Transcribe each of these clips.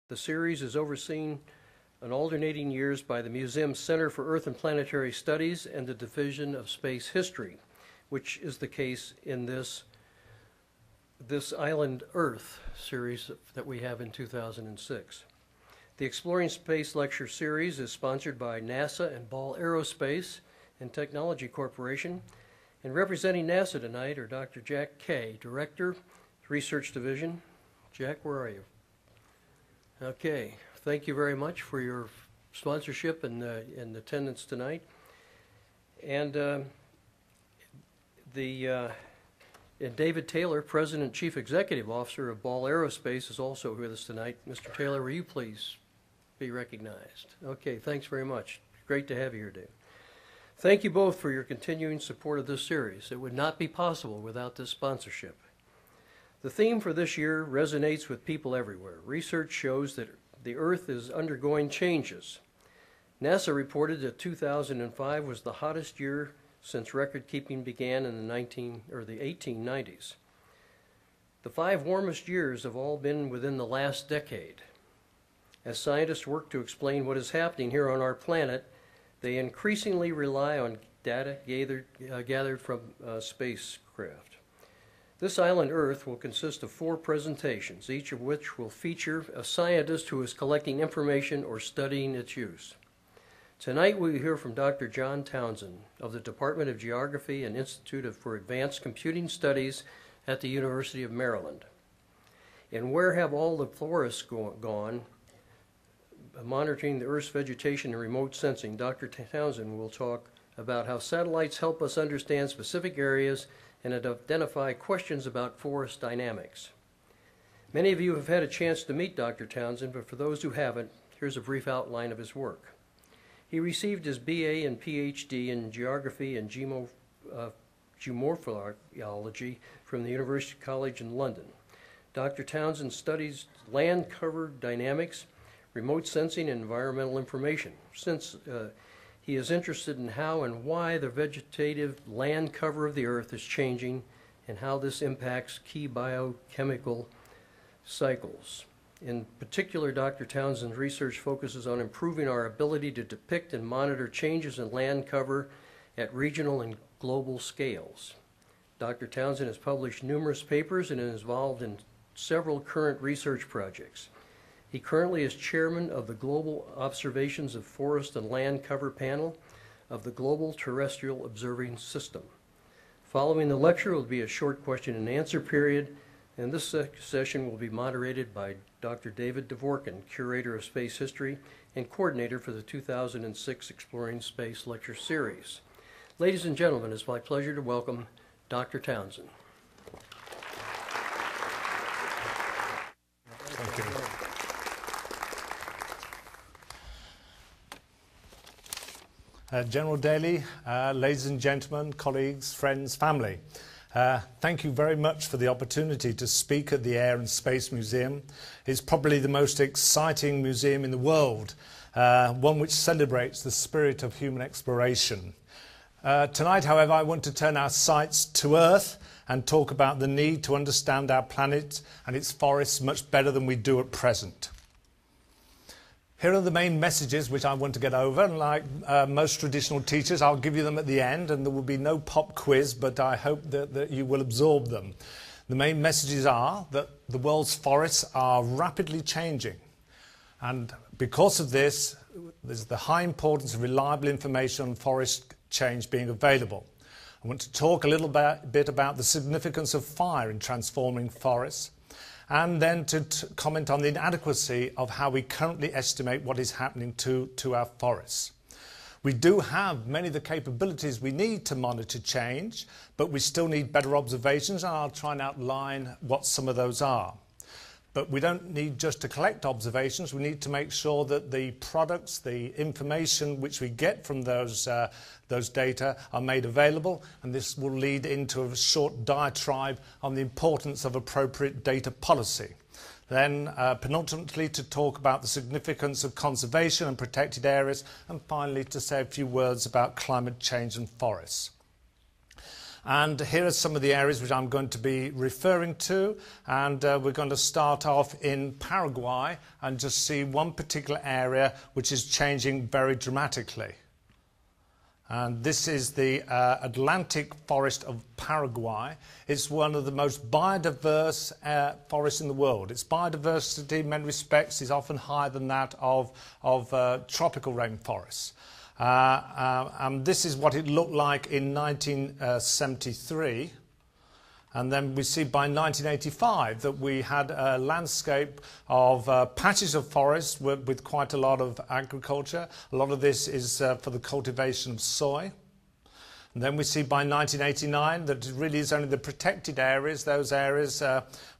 The series is overseen on alternating years by the Museum's Center for Earth and Planetary Studies and the Division of Space History, which is the case in this Island Earth series that we have in 2006. The Exploring Space Lecture Series is sponsored by NASA and Ball Aerospace and Technology Corporation. And representing NASA tonight are Dr. Jack Kay, Director, Research Division. Jack, where are you? Okay, thank you very much for your sponsorship and attendance tonight. And David Taylor, President and Chief Executive Officer of Ball Aerospace, is also with us tonight. Mr. Taylor, will you please be recognized? Okay, thanks very much. Great to have you here, Dave. Thank you both for your continuing support of this series. It would not be possible without this sponsorship. The theme for this year resonates with people everywhere. Research shows that the Earth is undergoing changes. NASA reported that 2005 was the hottest year since record-keeping began in the 1890s. The 5 warmest years have all been within the last decade. As scientists work to explain what is happening here on our planet, they increasingly rely on data gathered from spacecraft. This island Earth will consist of 4 presentations, each of which will feature a scientist who is collecting information or studying its use. Tonight we will hear from Dr. John Townshend of the Department of Geography and Institute for Advanced Computing Studies at the University of Maryland. And where have all the forests gone? Monitoring the Earth's vegetation and remote sensing, Dr. Townshend will talk about how satellites help us understand specific areas and identify questions about forest dynamics. Many of you have had a chance to meet Dr. Townshend, but for those who haven't, here's a brief outline of his work. He received his BA and PhD in Geography and Geomorphology from the University College in London. Dr. Townshend studies land cover dynamics, remote sensing, and environmental information. Since he is interested in how and why the vegetative land cover of the Earth is changing and how this impacts key biochemical cycles. In particular, Dr. Townshend's research focuses on improving our ability to depict and monitor changes in land cover at regional and global scales. Dr. Townshend has published numerous papers and is involved in several current research projects. He currently is chairman of the Global Observations of Forest and Land Cover Panel of the Global Terrestrial Observing System. Following the lecture will be a short question and answer period, and this session will be moderated by Dr. David Dvorkin, Curator of Space History and Coordinator for the 2006 Exploring Space Lecture Series. Ladies and gentlemen, it's my pleasure to welcome Dr. Townshend. Thank you. General Daly, ladies and gentlemen, colleagues, friends, family, thank you very much for the opportunity to speak at the Air and Space Museum. It's probably the most exciting museum in the world, one which celebrates the spirit of human exploration. Tonight, however, I want to turn our sights to Earth and talk about the need to understand our planet and its forests much better than we do at present. Here are the main messages which I want to get over, and like most traditional teachers, I'll give you them at the end, and there will be no pop quiz, but I hope that you will absorb them. The main messages are that the world's forests are rapidly changing, and because of this, there's the high importance of reliable information on forest change being available. I want to talk a little bit about the significance of fire in transforming forests, and then to comment on the inadequacy of how we currently estimate what is happening to our forests. We do have many of the capabilities we need to monitor change, but we still need better observations, and I'll try and outline what some of those are. But we don't need just to collect observations, we need to make sure that the products, the information which we get from those data are made available, and this will lead into a short diatribe on the importance of appropriate data policy. Then penultimately to talk about the significance of conservation and protected areas, and finally to say a few words about climate change and forests. And here are some of the areas which I'm going to be referring to, and we're going to start off in Paraguay and just see one particular area which is changing very dramatically. And this is the Atlantic forest of Paraguay. It's one of the most biodiverse forests in the world. Its biodiversity, in many respects, is often higher than that of tropical rainforests. And this is what it looked like in 1973. And then we see by 1985 that we had a landscape of patches of forest with quite a lot of agriculture. A lot of this is for the cultivation of soy. And then we see by 1989 that it really is only the protected areas, those areas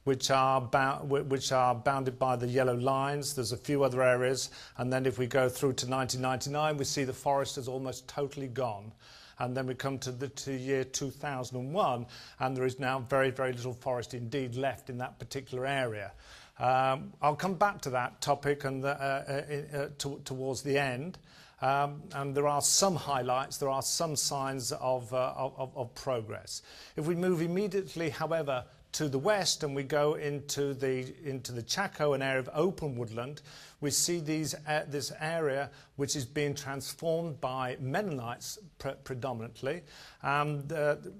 which are bounded by the yellow lines. There's a few other areas. And then if we go through to 1999, we see the forest is almost totally gone. And then we come to the year 2001, and there is now very, very little forest indeed left in that particular area. I'll come back to that topic and towards the end. And there are some highlights, there are some signs of progress. If we move immediately, however, to the west and we go into the Chaco, an area of open woodland, we see this area which is being transformed by Mennonites predominantly. And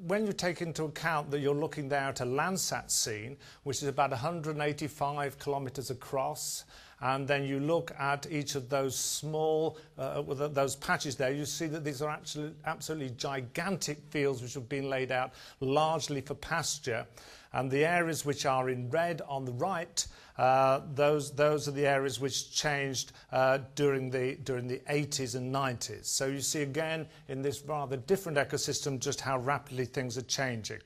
when you take into account that you're looking there at a Landsat scene, which is about 185 kilometres across, and then you look at each of those small, those patches there, you see that these are absolutely gigantic fields which have been laid out largely for pasture. And the areas which are in red on the right, those are the areas which changed during the 80s and 90s. So you see again in this rather different ecosystem just how rapidly things are changing.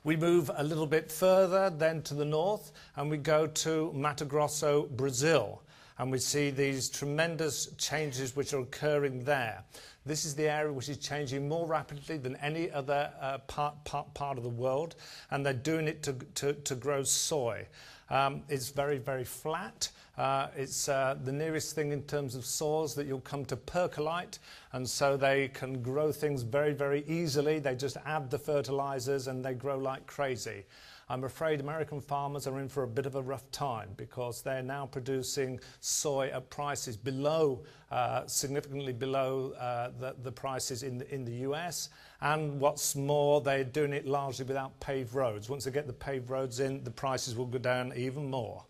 We move a little bit further then to the north and we go to Mato Grosso, Brazil. And we see these tremendous changes which are occurring there. This is the area which is changing more rapidly than any other part of the world, and they're doing it to grow soy. It's very, very flat. It's the nearest thing in terms of soils that you'll come to percolite, and so they can grow things very, very easily. They just add the fertilizers and they grow like crazy. I'm afraid American farmers are in for a bit of a rough time because they're now producing soy at prices below, significantly below the prices in the US. And what's more, they're doing it largely without paved roads. Once they get the paved roads in, the prices will go down even more.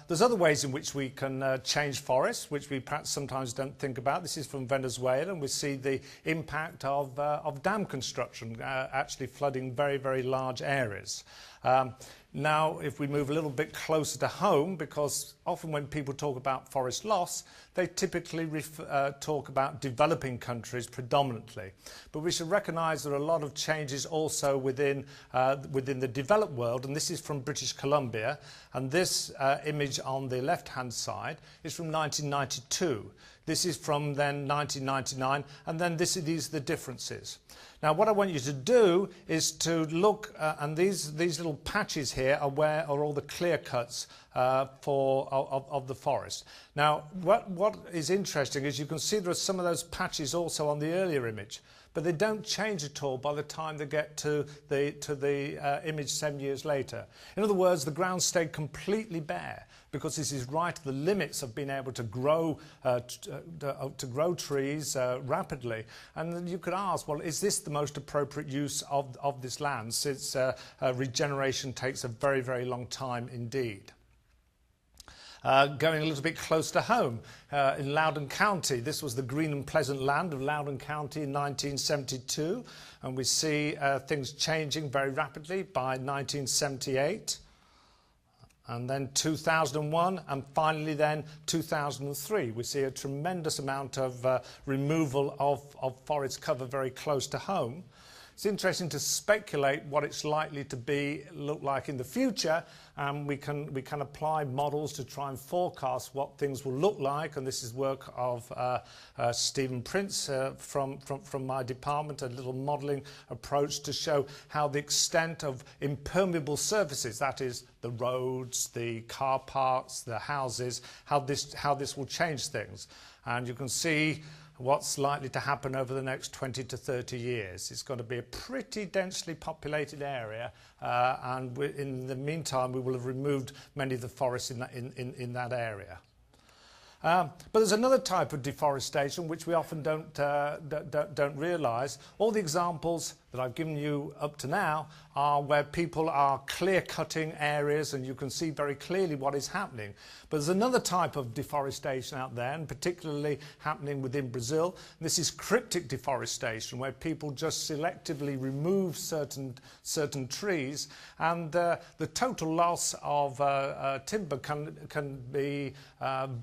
There's other ways in which we can change forests, which we perhaps sometimes don't think about. This is from Venezuela, and we see the impact of dam construction actually flooding very, very large areas. Now, if we move a little bit closer to home, because often when people talk about forest loss, they typically talk about developing countries predominantly. But we should recognise there are a lot of changes also within the developed world, and this is from British Columbia. And this image on the left-hand side is from 1992. This is from then 1999, and then these are the differences. Now, what I want you to do is to look, and these little patches here are where are all the clear cuts of the forest. Now, what is interesting is you can see there are some of those patches also on the earlier image, but they don't change at all by the time they get to the image 7 years later. In other words, the ground stayed completely bare, because this is right at the limits of being able to grow trees rapidly. And then you could ask, well, is this the most appropriate use of this land, since regeneration takes a very, very long time indeed. Going a little bit close to home, in Loudoun County, this was the green and pleasant land of Loudoun County in 1972, and we see things changing very rapidly by 1978. And then 2001, and finally then 2003. We see a tremendous amount of removal of forest cover very close to home. It's interesting to speculate what it's likely to look like in the future, and we can apply models to try and forecast what things will look like. And this is work of Stephen Prince from my department, a little modelling approach to show how the extent of impermeable surfaces, that is the roads, the car parks, the houses, how this will change things. And you can see what's likely to happen over the next 20 to 30 years. It's going to be a pretty densely populated area, and in the meantime we will have removed many of the forests in that area. But there's another type of deforestation which we often don't realise. All the examples that I've given you up to now are where people are clear-cutting areas and you can see very clearly what is happening. But there's another type of deforestation out there, and particularly happening within Brazil. This is cryptic deforestation, where people just selectively remove certain trees, and the total loss of timber can be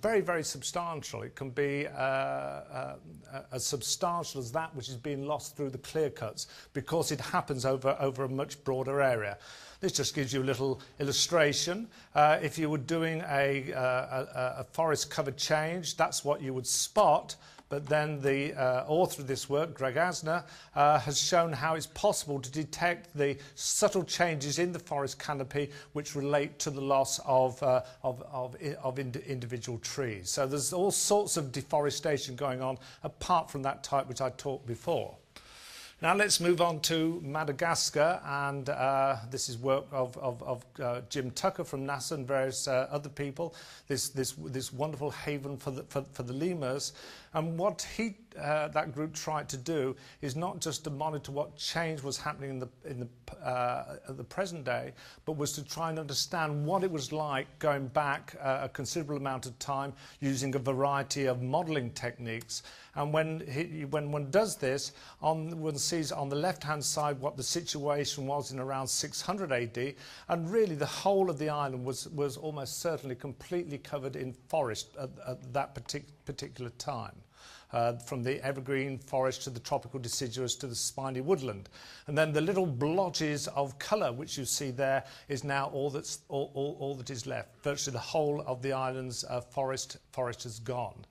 very, very substantial. It can be as substantial as that which is being lost through the clear cuts, because it happens over a much broader area. This just gives you a little illustration. If you were doing a forest cover change, that's what you would spot. But then the author of this work, Greg Asner, has shown how it's possible to detect the subtle changes in the forest canopy which relate to the loss of individual trees. So there's all sorts of deforestation going on apart from that type which I talked before. Now let's move on to Madagascar, and this is work of Jim Tucker from NASA and various other people. This wonderful haven for the lemurs, and what that group tried to do is not just to monitor what change was happening at the present day, but was to try and understand what it was like going back a considerable amount of time using a variety of modelling techniques. And when one does this, one sees on the left-hand side what the situation was in around 600 AD, and really the whole of the island was almost certainly completely covered in forest at that particular time. From the evergreen forest to the tropical deciduous to the spiny woodland. And then the little blotches of colour which you see there is now all that is left. Virtually the whole of the island's forest has gone.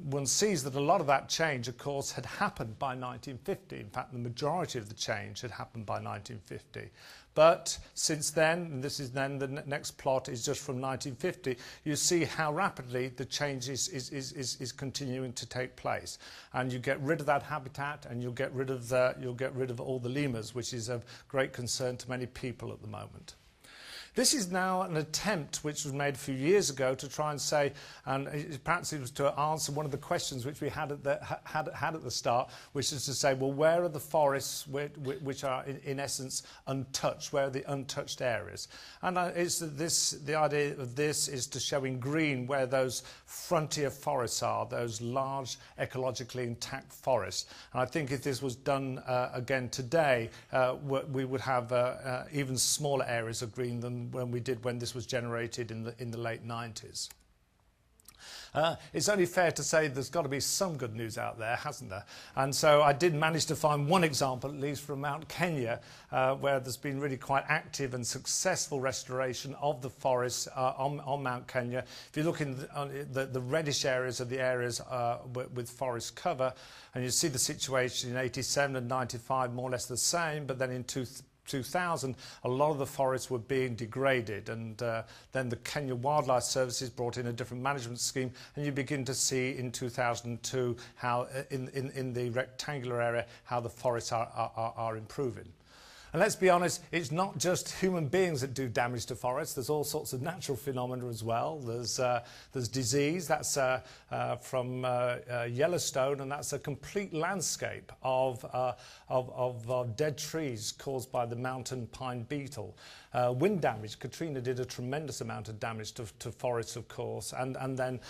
One sees that a lot of that change, of course, had happened by 1950. In fact, the majority of the change had happened by 1950. But since then, and this is then the next plot is just from 1950, you see how rapidly the change is continuing to take place. And you get rid of that habitat, and you'll get rid of all the lemurs, which is of great concern to many people at the moment. This is now an attempt which was made a few years ago to try and say, and perhaps it was to answer one of the questions which we had at the start, which is to say, well, where are the forests which are in essence untouched? Where are the untouched areas? And the idea of this is to show in green where those frontier forests are, those large ecologically intact forests. And I think if this was done again today, we would have even smaller areas of green than when this was generated in the late 90s. It's only fair to say there's got to be some good news out there, hasn't there? And so I did manage to find one example, at least from Mount Kenya, where there's been really quite active and successful restoration of the forests on Mount Kenya. If you look in the reddish areas of the areas with forest cover, and you see the situation in 87 and 95 more or less the same, but then in 2000, a lot of the forests were being degraded, and then the Kenya Wildlife Services brought in a different management scheme, and you begin to see in 2002 how in the rectangular area how the forests are improving. And let's be honest, it's not just human beings that do damage to forests. There's all sorts of natural phenomena as well. There's disease. That's from Yellowstone, and that's a complete landscape of dead trees caused by the mountain pine beetle. Wind damage. Katrina did a tremendous amount of damage to forests, of course, and then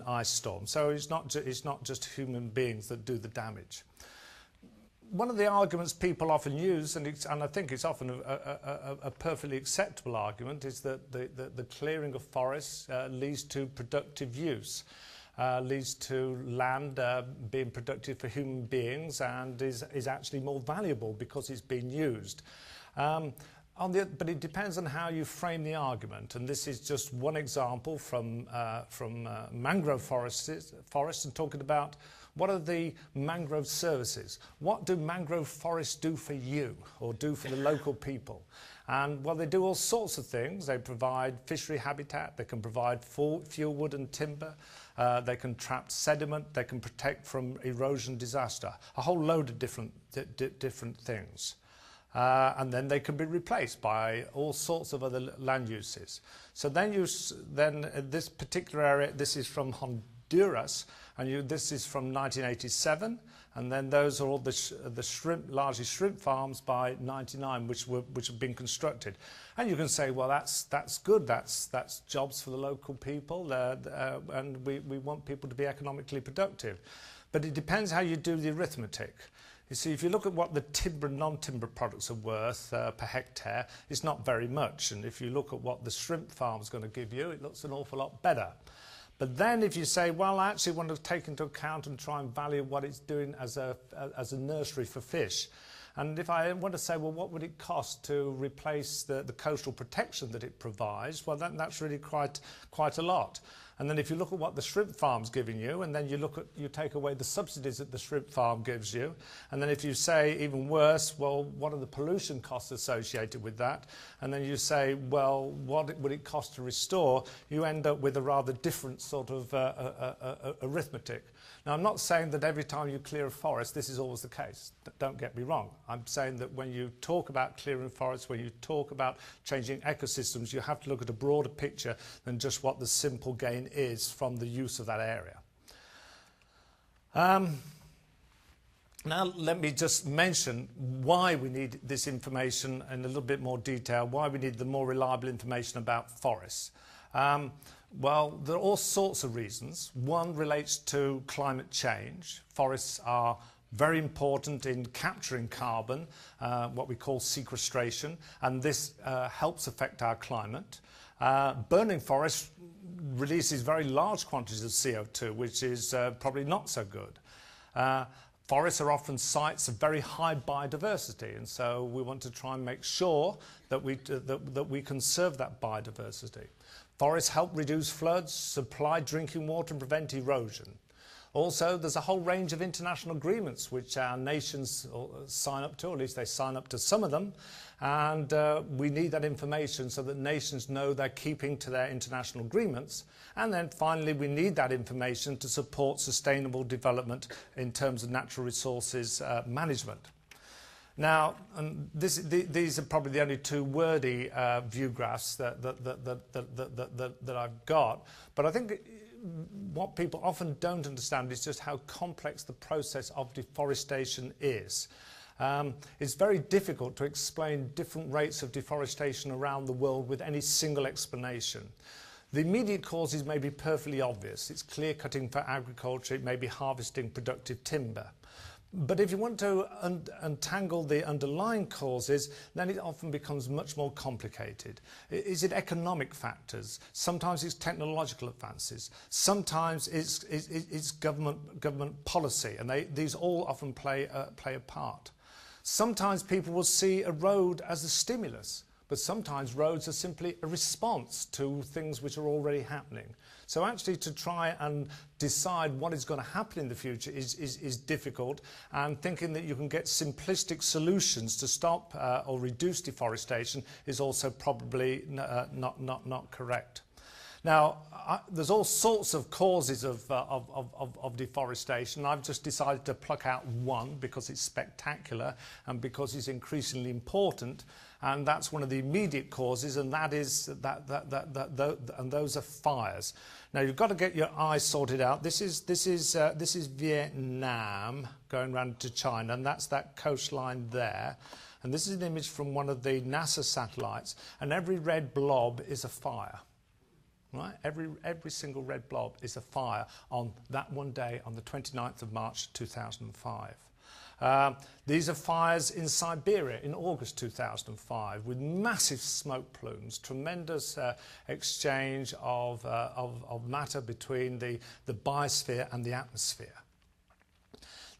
ice storms. So it's not just human beings that do the damage. One of the arguments people often use, and I think it's often a perfectly acceptable argument, is that the clearing of forests leads to productive use, leads to land being productive for human beings, and is actually more valuable because it's being used. But it depends on how you frame the argument, and this is just one example from mangrove forests and talking about what are the mangrove services? What do mangrove forests do for you or do for the local people? And well, they do all sorts of things. They provide fishery habitat, they can provide fuel wood and timber, they can trap sediment, they can protect from erosion disaster, a whole load of different things. And then they can be replaced by all sorts of other land uses. So then this particular area, this is from Honduras, and this is from 1987, and then those are all the shrimp, largely shrimp farms by 99, which have been constructed. And you can say, well, that's good. That's jobs for the local people, and we want people to be economically productive. But it depends how you do the arithmetic. You see, if you look at what the timber and non-timber products are worth per hectare, it's not very much. And if you look at what the shrimp farm is going to give you, it looks an awful lot better. But then if you say, well, I actually want to take into account and try and value what it's doing as a nursery for fish. And if I want to say, well, what would it cost to replace the coastal protection that it provides? Well, that's really quite a lot. And then if you look at what the shrimp farm's giving you, and then you take away the subsidies that the shrimp farm gives you, and then if you say, even worse, well, what are the pollution costs associated with that? And then you say, well, what would it cost to restore? You end up with a rather different sort of arithmetic. Now, I'm not saying that every time you clear a forest, this is always the case. Don't get me wrong. I'm saying that when you talk about clearing forests, when you talk about changing ecosystems, you have to look at a broader picture than just what the simple gain is from the use of that area. Now, let me just mention why we need this information in a little bit more detail, why we need the more reliable information about forests. Well, there are all sorts of reasons. One relates to climate change. Forests are very important in capturing carbon, what we call sequestration, and this helps affect our climate. Burning forests releases very large quantities of CO2, which is probably not so good. Forests are often sites of very high biodiversity, and so we want to try and make sure that we conserve that biodiversity. Forests help reduce floods, supply drinking water and prevent erosion. Also, there's a whole range of international agreements which our nations sign up to, or at least they sign up to some of them, and we need that information so that nations know they're keeping to their international agreements. And then finally, we need that information to support sustainable development in terms of natural resources management. Now, these are probably the only two wordy view graphs that I've got, but I think what people often don't understand is just how complex the process of deforestation is. It's very difficult to explain different rates of deforestation around the world with any single explanation. The immediate causes may be perfectly obvious. It's clear cutting for agriculture, it may be harvesting productive timber. But if you want to untangle the underlying causes, then it often becomes much more complicated. Is it economic factors? Sometimes it's technological advances. Sometimes it's government policy, and these all often play a part. Sometimes people will see a road as a stimulus, but sometimes roads are simply a response to things which are already happening. So actually to try and decide what is going to happen in the future is difficult, and thinking that you can get simplistic solutions to stop or reduce deforestation is also probably not correct. Now, there's all sorts of causes of deforestation. I've just decided to pluck out one because it's spectacular and because it's increasingly important, and that's one of the immediate causes, and that is and those are fires. Now, you've got to get your eyes sorted out. This is Vietnam going round to China, and that's that coastline there. And this is an image from one of the NASA satellites, and every red blob is a fire. Right? Every single red blob is a fire on that one day, on the 29th of March 2005. These are fires in Siberia in August 2005 with massive smoke plumes, tremendous exchange of matter between the biosphere and the atmosphere.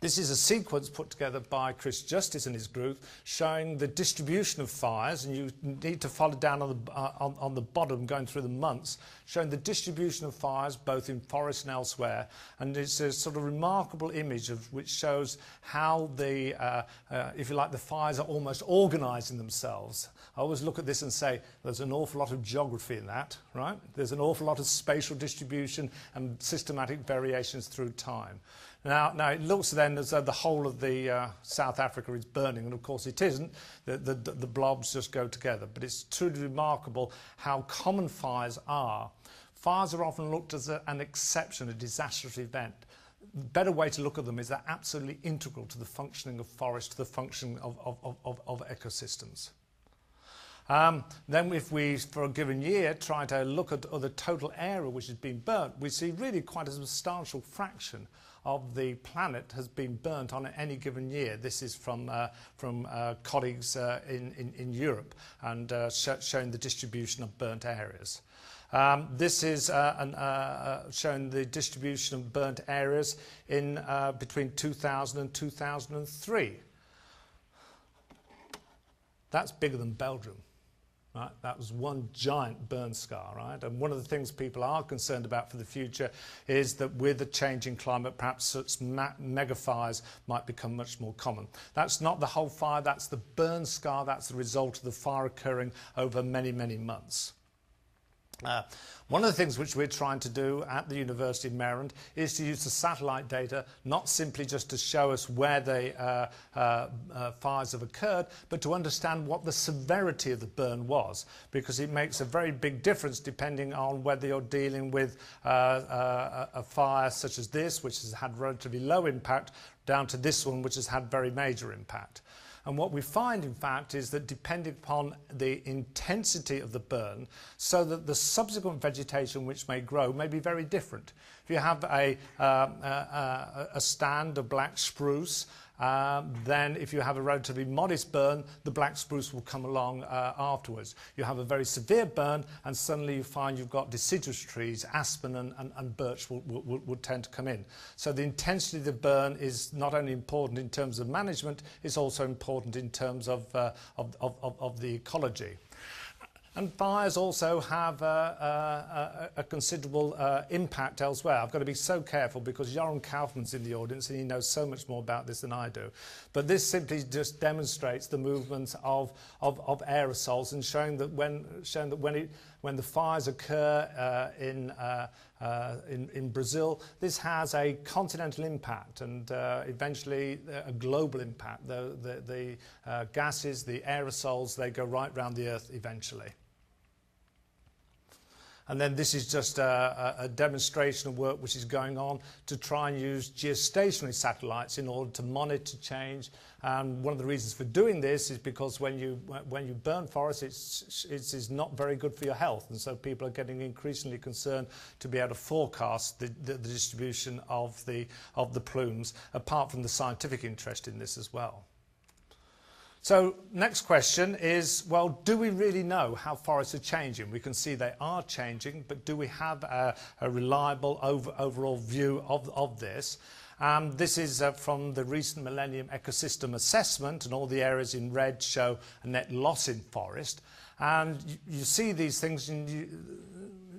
This is a sequence put together by Chris Justice and his group showing the distribution of fires, and you need to follow down on the bottom going through the months, showing the distribution of fires both in forest and elsewhere. And it's a sort of remarkable image which shows how the, if you like, the fires are almost organising themselves. I always look at this and say there's an awful lot of geography in that, right? There's an awful lot of spatial distribution and systematic variations through time. Now it looks then as though the whole of the South Africa is burning, and of course it isn't. The blobs just go together. But it's truly remarkable how common fires are. Fires are often looked as an exception, a disastrous event. The better way to look at them is they're absolutely integral to the functioning of forest, to the functioning of ecosystems. Then if we, for a given year, try to look at the total area which has been burnt, we see really quite a substantial fraction of the planet has been burnt on any given year. This is from colleagues in Europe, and showing the distribution of burnt areas. This is showing the distribution of burnt areas in between 2000 and 2003. That's bigger than Belgium. Right? That was one giant burn scar, right? And one of the things people are concerned about for the future is that with the changing climate, perhaps such mega fires might become much more common. That's not the whole fire, that's the burn scar, that's the result of the fire occurring over many, many months. One of the things which we're trying to do at the University of Maryland is to use the satellite data, not simply just to show us where the fires have occurred, but to understand what the severity of the burn was, because it makes a very big difference depending on whether you're dealing with a fire such as this, which has had relatively low impact, down to this one, which has had very major impact. And what we find, in fact, is that depending upon the intensity of the burn, so that the subsequent vegetation which may grow may be very different. If you have a stand of black spruce, then if you have a relatively modest burn, the black spruce will come along afterwards. You have a very severe burn, and suddenly you find you've got deciduous trees, aspen and birch will tend to come in. So the intensity of the burn is not only important in terms of management, it's also important in terms of the ecology. And fires also have a considerable impact elsewhere. I've got to be so careful because Joran Kaufman's in the audience and he knows so much more about this than I do. But this simply just demonstrates the movements of aerosols, and showing that when the fires occur in Brazil, this has a continental impact and eventually a global impact. The gases, the aerosols, they go right round the Earth eventually. And then this is just a demonstration of work which is going on to try and use geostationary satellites in order to monitor change. And one of the reasons for doing this is because when you burn forests, it is not very good for your health. And so people are getting increasingly concerned to be able to forecast the distribution of the plumes, apart from the scientific interest in this as well. So next question is, well, do we really know how forests are changing? We can see they are changing, but do we have a reliable overall view of this? This is from the recent Millennium Ecosystem Assessment, and all the areas in red show a net loss in forest. And you see these things, and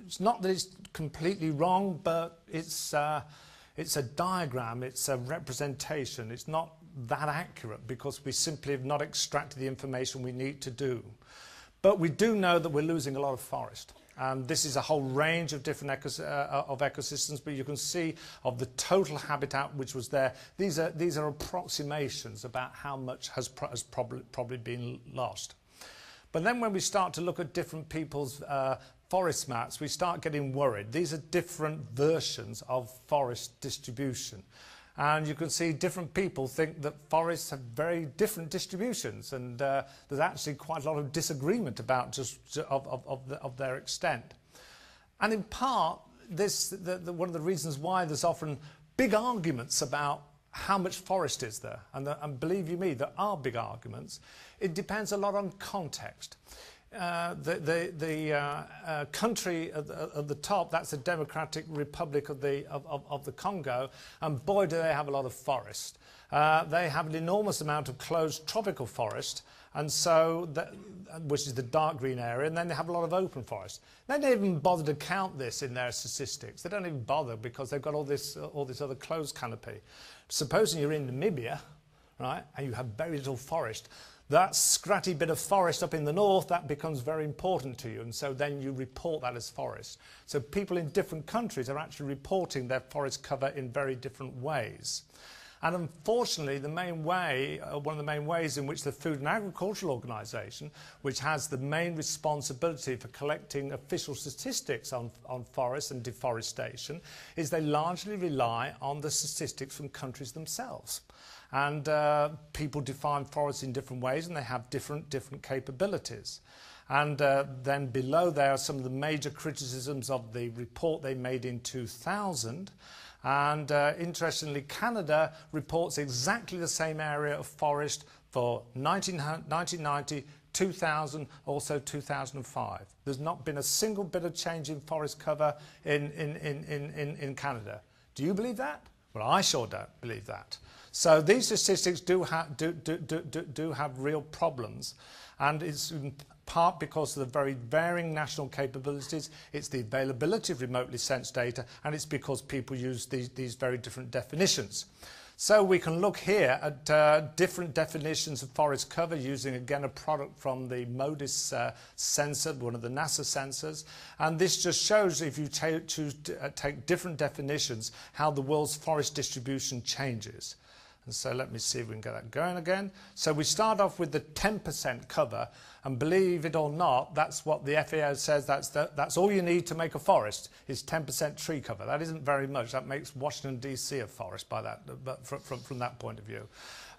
it's not that it's completely wrong, but it's a diagram, it's a representation. It's not that accurate because we simply have not extracted the information we need to do. But we do know that we're losing a lot of forest. This is a whole range of different ecosystems, but you can see of the total habitat which was there. These are approximations about how much has probably been lost. But then when we start to look at different people's forest maps, we start getting worried. These are different versions of forest distribution. And you can see different people think that forests have very different distributions, and there's actually quite a lot of disagreement about of their extent. And in part, one of the reasons why there's often big arguments about how much forest is there, and believe you me, there are big arguments. It depends a lot on context. country at the top, that's the Democratic Republic of the Congo, and boy do they have a lot of forest. They have an enormous amount of closed tropical forest, and so which is the dark green area, and then they have a lot of open forest. They don't even bother to count this in their statistics. They don't even bother because they've got all this other closed canopy. Supposing you're in Namibia, right, and you have very little forest, that scratty bit of forest up in the north, that becomes very important to you, and so then you report that as forest. So people in different countries are actually reporting their forest cover in very different ways. And unfortunately, the main way, one of the main ways in which the Food and Agricultural Organization, which has the main responsibility for collecting official statistics on forests and deforestation, is they largely rely on the statistics from countries themselves. And people define forests in different ways, and they have different capabilities. And then below there are some of the major criticisms of the report they made in 2000. And interestingly, Canada reports exactly the same area of forest for 1990, 2000, also 2005. There's not been a single bit of change in forest cover in Canada. Do you believe that? Well, I sure don't believe that. So these statistics do have real problems, and it's in part because of the very varying national capabilities, it's the availability of remotely sensed data, and it's because people use these very different definitions. So we can look here at different definitions of forest cover using, again, a product from the MODIS sensor, one of the NASA sensors. And this just shows, if you choose to take different definitions, how the world's forest distribution changes. And so let me see if we can get that going again. So we start off with the 10% cover, and believe it or not, that's what the FAO says, that's all you need to make a forest, is 10% tree cover. That isn't very much. That makes Washington, D.C. a forest by that, but from that point of view.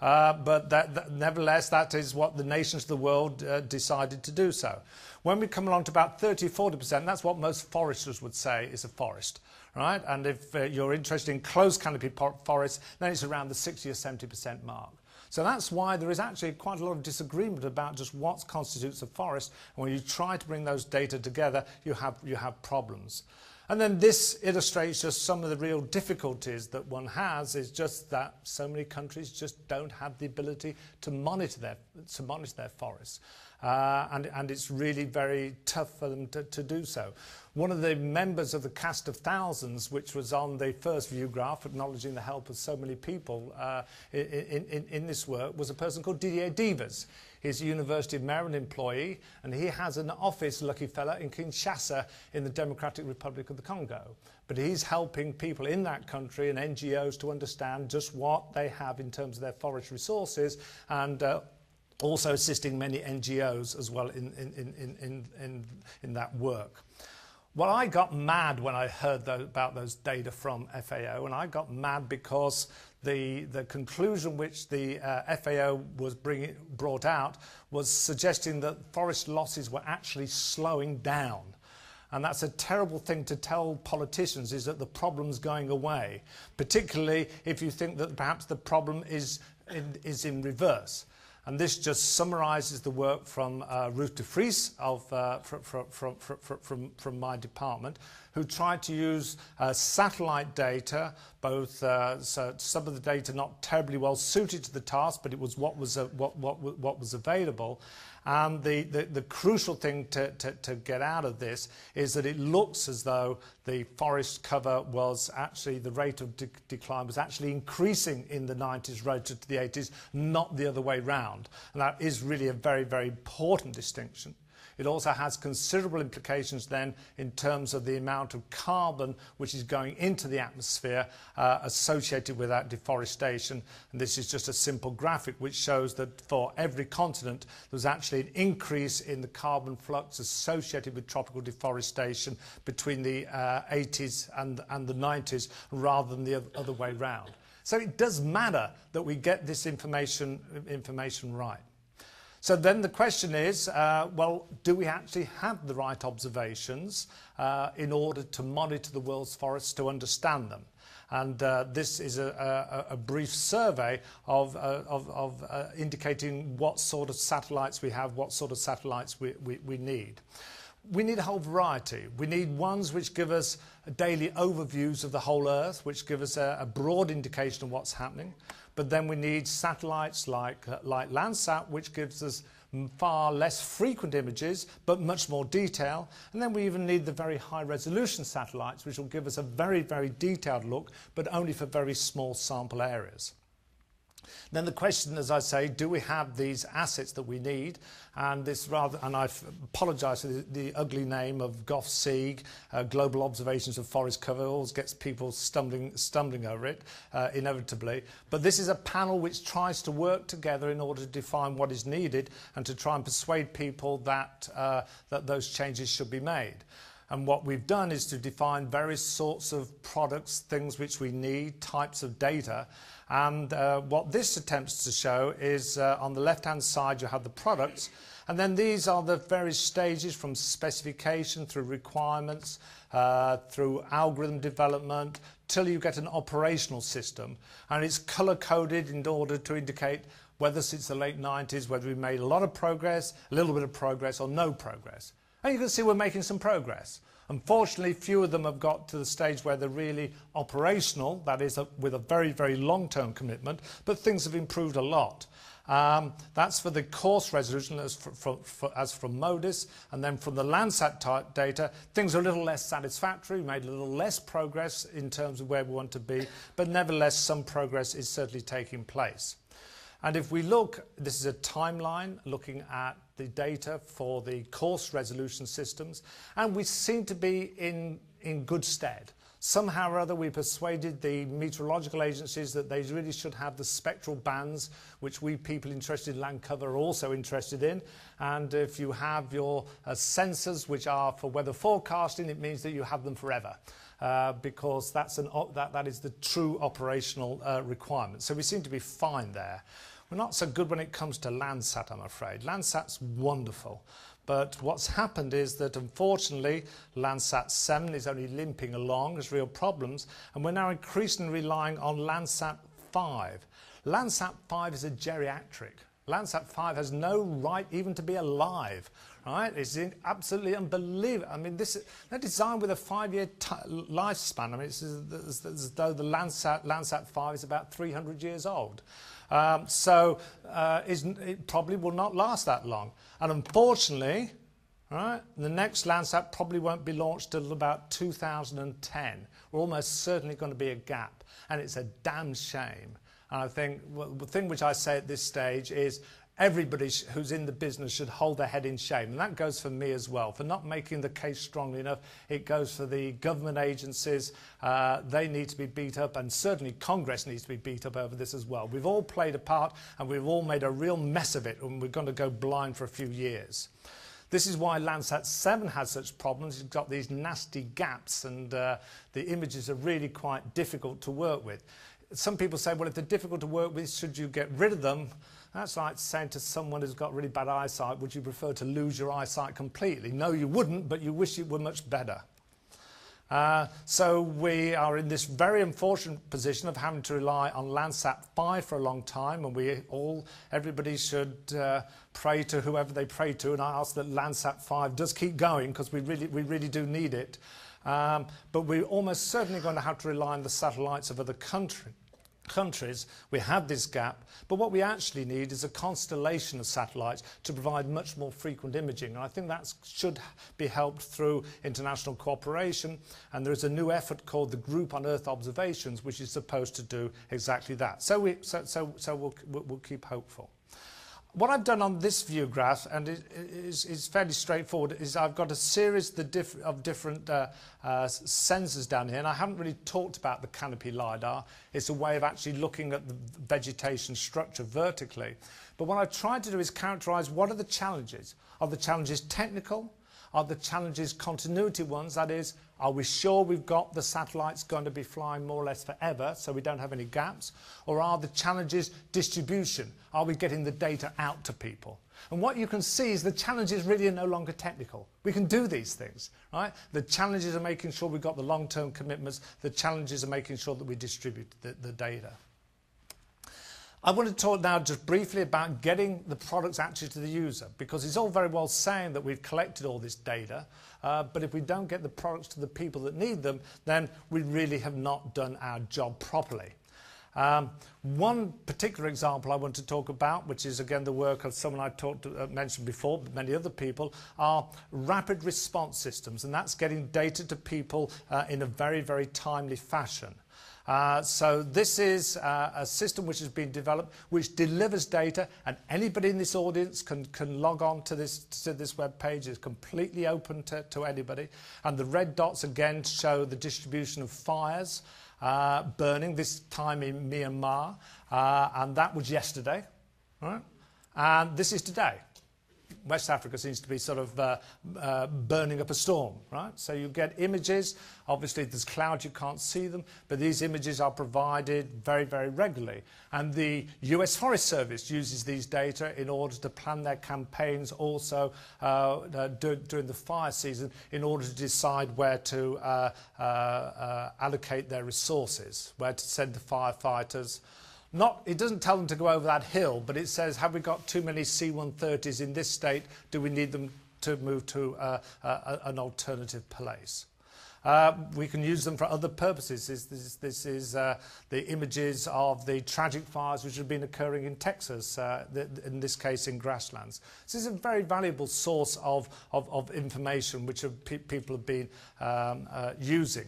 But nevertheless, that is what the nations of the world decided to do so. When we come along to about 30-40%, that's what most foresters would say is a forest. Right? And if you're interested in closed canopy forests, then it's around the 60 or 70% mark. So that's why there is actually quite a lot of disagreement about just what constitutes a forest. And when you try to bring those data together, you have problems. And then this illustrates just some of the real difficulties that one has, is just that so many countries just don't have the ability to monitor their forests. And it's really very tough for them to do so. One of the members of the cast of thousands, which was on the first view graph, acknowledging the help of so many people in this work, was a person called Didier Divas. He's a University of Maryland employee, and he has an office, lucky fella, in Kinshasa in the Democratic Republic of the Congo. But he's helping people in that country and NGOs to understand just what they have in terms of their forest resources, and also assisting many NGOs as well in that work. Well, I got mad when I heard about those data from FAO, and I got mad because the conclusion which the FAO was brought out was suggesting that forest losses were actually slowing down. And that's a terrible thing to tell politicians, is that the problem's going away, particularly if you think that perhaps the problem is in reverse. And this just summarises the work from Ruth DeFries from my department, who tried to use satellite data, both so some of the data not terribly well suited to the task, but it was what was available. And the crucial thing to get out of this is that it looks as though the forest cover was actually, the rate of decline was actually increasing in the 90s relative to the 80s, not the other way round. And that is really a very, very important distinction. It also has considerable implications then in terms of the amount of carbon which is going into the atmosphere associated with that deforestation. And this is just a simple graphic which shows that for every continent there's actually an increase in the carbon flux associated with tropical deforestation between the 80s and the 90s rather than the other way round. So it does matter that we get this information right. So then the question is, well, do we actually have the right observations in order to monitor the world's forests, to understand them? And this is a brief survey of indicating what sort of satellites we have, what sort of satellites we need. We need a whole variety. We need ones which give us daily overviews of the whole Earth, which give us a broad indication of what's happening. But then we need satellites like Landsat, which gives us far less frequent images, but much more detail. And then we even need the very high resolution satellites, which will give us a very, very detailed look, but only for very small sample areas. Then the question, as I say, do we have these assets that we need? And I apologise for the ugly name of GOFSEEG, Global Observations of Forest Cover, always gets people stumbling over it, inevitably. But this is a panel which tries to work together in order to define what is needed and to try and persuade people that those changes should be made. And what we've done is to define various sorts of products, things which we need, types of data. And what this attempts to show is on the left-hand side you have the products, and then these are the various stages from specification through requirements, through algorithm development, till you get an operational system. And it's colour-coded in order to indicate whether since the late 90s, whether we made a lot of progress, a little bit of progress, or no progress. And you can see we're making some progress. Unfortunately, few of them have got to the stage where they're really operational, that is, with a very, very long-term commitment, but things have improved a lot. That's for the coarse resolution as from MODIS, and then from the Landsat type data, things are a little less satisfactory, we made a little less progress in terms of where we want to be, but nevertheless some progress is certainly taking place. And if we look, this is a timeline looking at the data for the coarse resolution systems, and we seem to be in good stead. Somehow or other we persuaded the meteorological agencies that they really should have the spectral bands, which we people interested in land cover are also interested in. And if you have your sensors which are for weather forecasting, it means that you have them forever. Because that is the true operational requirement. So we seem to be fine there. We're not so good when it comes to Landsat, I'm afraid. Landsat's wonderful. But what's happened is that, unfortunately, Landsat 7 is only limping along. There's real problems. And we're now increasingly relying on Landsat 5. Landsat 5 is a geriatric. Landsat 5 has no right even to be alive. Right? It's absolutely unbelievable. I mean, they're designed with a 5-year lifespan. I mean, it's as though the Landsat 5 is about 300 years old. So it probably will not last that long. And unfortunately, right, the next Landsat probably won't be launched till about 2010. We're almost certainly going to be a gap. And it's a damn shame. And I think the thing which I say at this stage is everybody who's in the business should hold their head in shame. And that goes for me as well, for not making the case strongly enough. It goes for the government agencies. They need to be beat up, and certainly Congress needs to be beat up over this as well. We've all played a part, and we've all made a real mess of it, and we're going to go blind for a few years. This is why Landsat 7 has such problems. It's got these nasty gaps, and the images are really quite difficult to work with. Some people say, well, if they're difficult to work with, should you get rid of them? That's like saying to someone who's got really bad eyesight, would you prefer to lose your eyesight completely? No, you wouldn't, but you wish it were much better. So we are in this very unfortunate position of having to rely on Landsat 5 for a long time, and everybody should pray to whoever they pray to, and I ask that Landsat 5 does keep going, because we really do need it. But we're almost certainly going to have to rely on the satellites of other countries. We have this gap, but what we actually need is a constellation of satellites to provide much more frequent imaging, and I think that should be helped through international cooperation, and there is a new effort called the Group on Earth Observations, which is supposed to do exactly that. So we'll keep hopeful. What I've done on this view graph, and it is fairly straightforward, is I've got a series of different sensors down here, and I haven't really talked about the canopy LiDAR. It's a way of actually looking at the vegetation structure vertically. But what I've tried to do is characterise what are the challenges. Are the challenges technical? Are the challenges continuity ones? That is, Are we sure we've got the satellites going to be flying more or less forever so we don't have any gaps? Or are the challenges distribution? Are we getting the data out to people? And what you can see is the challenges really are no longer technical. We can do these things, right? The challenges are making sure we've got the long-term commitments. The challenges are making sure that we distribute the data. I want to talk now just briefly about getting the products actually to the user, because it's all very well saying that we've collected all this data, but if we don't get the products to the people that need them, then we really have not done our job properly. One particular example I want to talk about, which is again the work of someone I mentioned before, but many other people, are rapid response systems, and that's getting data to people in a very, very timely fashion. So this is a system which has been developed which delivers data, and anybody in this audience can log on to this web page. It's completely open to anybody, and the red dots again show the distribution of fires burning, this time in Myanmar, and that was yesterday, right? And this is today. West Africa seems to be sort of burning up a storm, right? So you get images. Obviously, there's clouds, you can't see them, but these images are provided very, very regularly. And the US Forest Service uses these data in order to plan their campaigns also during the fire season in order to decide where to allocate their resources, where to send the firefighters. It doesn't tell them to go over that hill, but it says, have we got too many C-130s in this state? Do we need them to move to an alternative place? We can use them for other purposes. This is the images of the tragic fires which have been occurring in Texas, in this case in grasslands. This is a very valuable source of information which people have been using.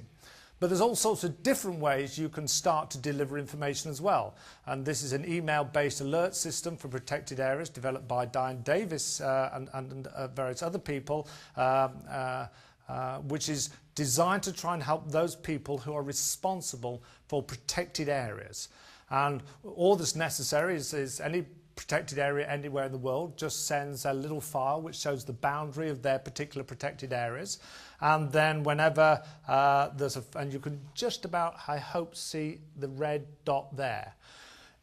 But there's all sorts of different ways you can start to deliver information as well. And this is an email-based alert system for protected areas developed by Diane Davis and various other people, which is designed to try and help those people who are responsible for protected areas. And all that's necessary is any protected area anywhere in the world just sends a little file which shows the boundary of their particular protected areas, and then whenever and you can just about, I hope, see the red dot there.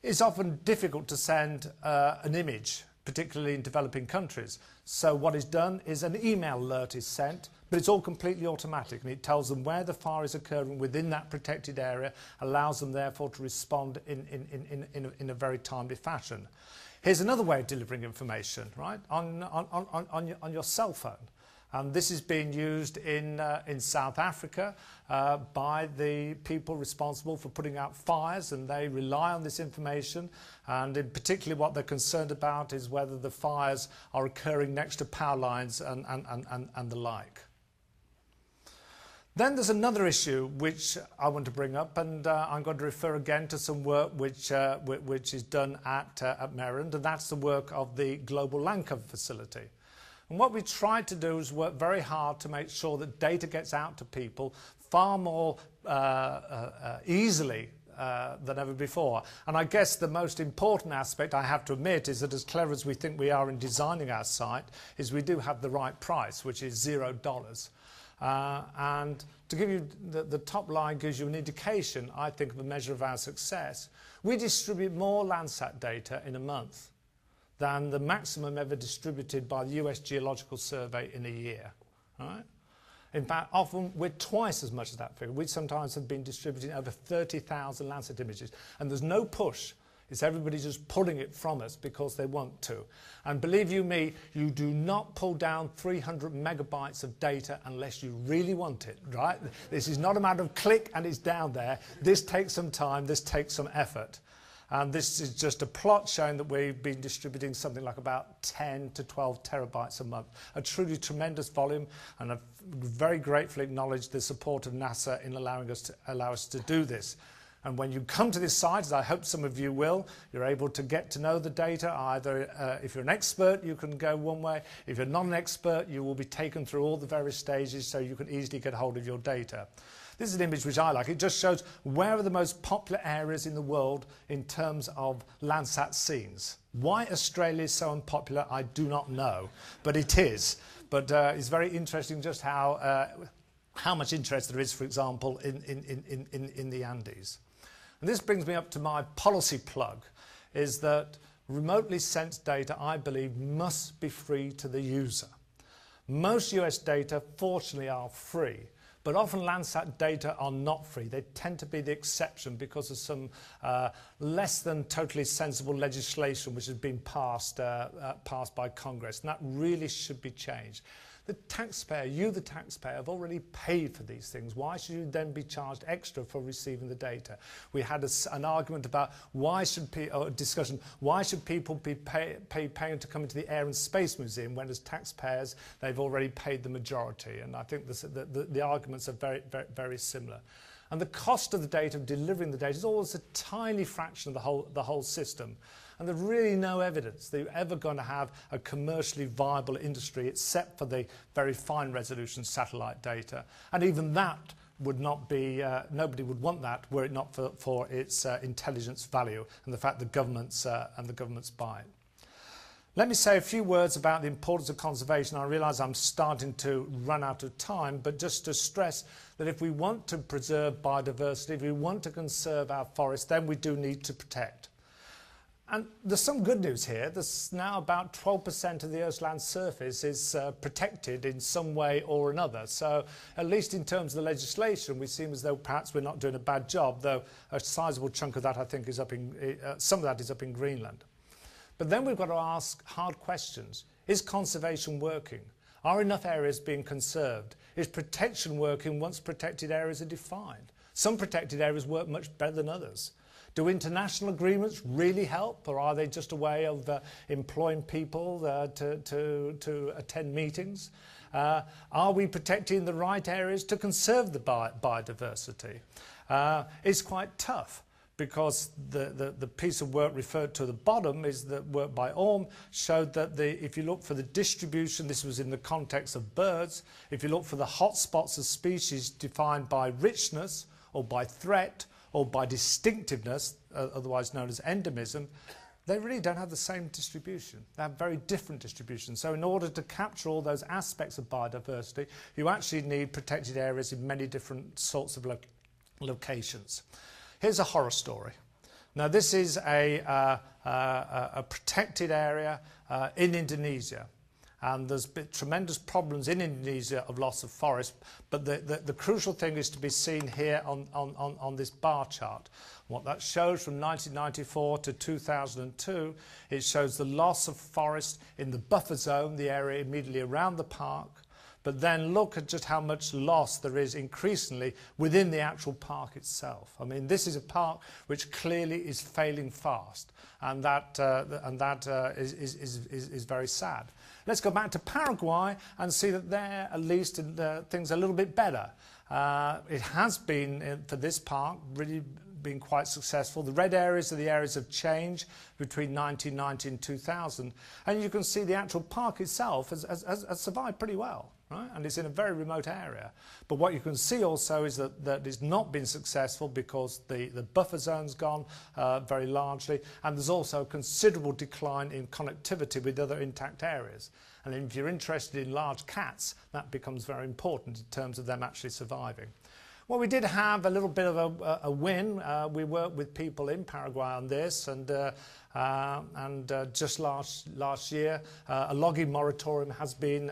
It's often difficult to send an image, particularly in developing countries. So what is done is an email alert is sent, but it's all completely automatic, and it tells them where the fire is occurring within that protected area, allows them therefore to respond in a very timely fashion. Here's another way of delivering information, right, on your cell phone. And this is being used in South Africa by the people responsible for putting out fires, and they rely on this information. And in particular, what they're concerned about is whether the fires are occurring next to power lines and the like. Then there's another issue which I want to bring up, and I'm going to refer again to some work which is done at Maryland, and that's the work of the Global Landcover Facility. And what we tried to do is work very hard to make sure that data gets out to people far more easily than ever before. And I guess the most important aspect, I have to admit, is that as clever as we think we are in designing our site, is we do have the right price, which is $0. And to give you the top line gives you an indication, I think, of a measure of our success. We distribute more Landsat data in a month than the maximum ever distributed by the US Geological Survey in a year. Right? In fact, often we're twice as much as that figure. We sometimes have been distributing over 30,000 Landsat images, and there's no push. It's everybody just pulling it from us because they want to. And believe you me, you do not pull down 300 megabytes of data unless you really want it, right? This is not a matter of click and it's down there. This takes some time, this takes some effort. And this is just a plot showing that we've been distributing something like about 10 to 12 terabytes a month. A truly tremendous volume, and I very gratefully acknowledge the support of NASA in allowing us to do this. And when you come to this site, as I hope some of you will, you're able to get to know the data. Either if you're an expert, you can go one way. If you're not an expert, you will be taken through all the various stages so you can easily get hold of your data. This is an image which I like. It just shows where are the most popular areas in the world in terms of Landsat scenes. Why Australia is so unpopular, I do not know, but it is. But it's very interesting just how how much interest there is, for example, in the Andes. And this brings me up to my policy plug, is that remotely sensed data, I believe, must be free to the user. Most US data, fortunately, are free, but often Landsat data are not free. They tend to be the exception because of some less than totally sensible legislation which has been passed by Congress, and that really should be changed. The taxpayer, you the taxpayer, have already paid for these things. Why should you then be charged extra for receiving the data? We had an argument about why should people be paying to come into the Air and Space Museum when as taxpayers they've already paid the majority, and I think the arguments are very, very, very similar. And the cost of the data, of delivering the data, is always a tiny fraction of the whole system. And there's really no evidence that you're ever going to have a commercially viable industry except for the very fine resolution satellite data. And even that would not be, nobody would want that were it not for its intelligence value and the fact that governments buy it. Let me say a few words about the importance of conservation. I realise I'm starting to run out of time, but just to stress that if we want to preserve biodiversity, if we want to conserve our forests, then we do need to protect. And there's some good news here. There's now about 12% of the Earth's land surface is protected in some way or another. So at least in terms of the legislation, we seem as though perhaps we're not doing a bad job, though a sizable chunk of that, I think, is up in, some of that is up in Greenland. But then we've got to ask hard questions. Is conservation working? Are enough areas being conserved? Is protection working once protected areas are defined? Some protected areas work much better than others. Do international agreements really help, or are they just a way of employing people to attend meetings? Are we protecting the right areas to conserve the biodiversity? It's quite tough, because the piece of work referred to at the bottom is the work by Orm showed that if you look for the distribution, this was in the context of birds, if you look for the hotspots of species defined by richness or by threat or by distinctiveness, otherwise known as endemism, they really don't have the same distribution. They have very different distributions. So in order to capture all those aspects of biodiversity, you actually need protected areas in many different sorts of locations. Here's a horror story. Now, this is a protected area in Indonesia. And there's been tremendous problems in Indonesia of loss of forest. But the crucial thing is to be seen here on this bar chart. What that shows from 1994 to 2002, it shows the loss of forest in the buffer zone, the area immediately around the park. But then look at just how much loss there is increasingly within the actual park itself. I mean, this is a park which clearly is failing fast, and that is very sad. Let's go back to Paraguay and see that there, at least, things are a little bit better. It has been, for this park, really been quite successful. The red areas are the areas of change between 1990 and 2000. And you can see the actual park itself has survived pretty well. Right? And it's in a very remote area. But what you can see also is that it's not been successful because the buffer zone's gone very largely, and there's also a considerable decline in connectivity with other intact areas. And if you're interested in large cats, that becomes very important in terms of them actually surviving. Well, we did have a little bit of a win. We worked with people in Paraguay on this, and just last year, a logging moratorium has been